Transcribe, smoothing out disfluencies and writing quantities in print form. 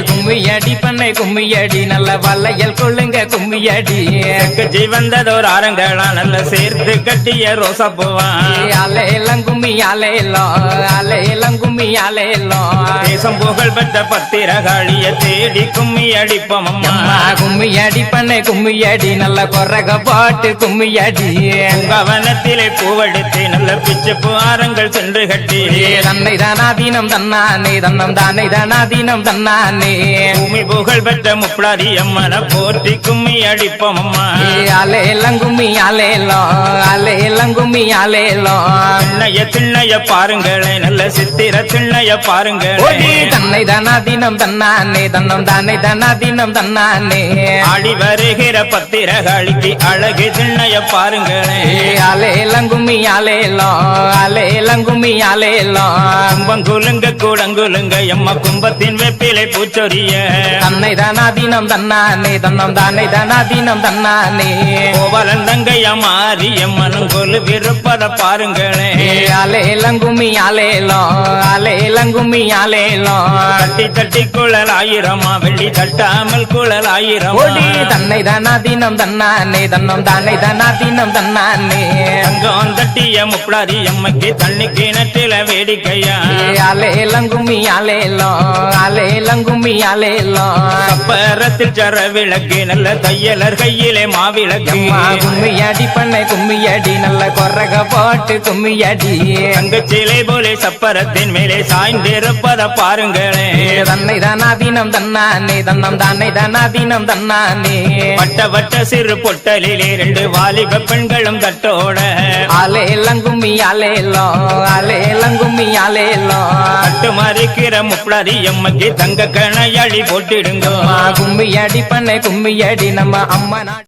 கும்மியடி பண்ணை கும்மியடி நல்ல வளையல் கொள்ளுங்க கும்மியடி கட்சி வந்ததோர் ஆரங்களா நல்ல சேர்த்து கட்டிய ரோசா பூவா அலையெல்லாம் கும்மி அலையெல்லாம் கும்மி அலையெல்லாம் தேசம் புகழ் பெற்ற பத்திரகாளிய தேடி கும்மி அடிப்போம் அம்மா கும்மியடி பண்ணை கும்மியடி நல்ல கொரக பாட்டு கும்மியடி கவனத்திலே பூவெடுத்து நல்ல பிச்சு பூரங்கள் சென்று கட்டி தன்னை தானாதீனம் தன்னானே தன்னம் தானே தானாதீனம் தன்னானே பூமி புகழ் பெற்ற முப்பளாரி அம்மனை போற்றி கும்மி அடிப்போம் அம்மா அலையெல்லாம் கும்மி அலையெல்லாம் கும்மி அலையெல்லாம் திண்ணைய பாருங்களே நல்ல சித்திர திண்ணைய பாருங்களே தன்னை தானாதீனம் தன்னானே தன்னம் தானே தானாதீனம் தன்னானே ஆடி வருகிற பத்திரகாளிக்கு அழகு திண்ணைய பாருங்களே அலையெல்லாம் கும்மி அலையெல்லாம் கும்மி அலையெல்லாம் கும்பங்குலுங்க கூடங்குலுங்க எம்மா கும்பத்தின் வெப்பிலை பூச்சொரிய தன்னை தானாதீனம் தன்னானே தன்னம் தானே தானாதீனம் தன்னானே கோவலந்தங்கைய மாறி எம்மனும் கொலு விருப்பத பாருங்களே அலையெல்லாம் கும்மி அலையெல்லாம் கும்மி அலையெல்லாம் தட்டி தட்டி குழல் ஆயிரமா வெள்ளி தட்டாமல் குழல் ஆயிரம் தன்னை தானாதீனம் தன்னானே தன்னம் தானே தானாதீனம் தன்னானே தங்கம் தட்டிய முப்பளாரி அம்மைக்கு தண்ணி கிணற்றில வேடிக்கையா அலையெல்லாம் கும்மி அலையெல்லாம் கும்மி அலையெல்லாம் கப்பரத்தில் சர விளக்கு நல்ல தையலர் கையிலே மாவிளக்கு கும்மியடி பண்ணை கும்மியடி நல்ல கொரக பாட்டு கும்மியடி தங்கச்சிலை போலே சப்பரத்தின் மேலே சாய்ந்திருப்பத பாருங்களே தன்னை தானாதீனம் தன்னானே தன்னம் தானே தானாதீனம் தன்னானே வட்ட வட்ட சிறு பொட்டலிலே 2 வாலிப பெண்களும் தட்டோட அலையெல்லாம் கும்மி அலையெல்லாம் கும்மி அலையெல்லாம் கட்டு மறிக்கிற முப்பளாரி அம்மைக்கு தங்க கணையாளி போட்டிடுங்க கும்மியடி பண்ணை கும்மியடி நம்ம அம்மா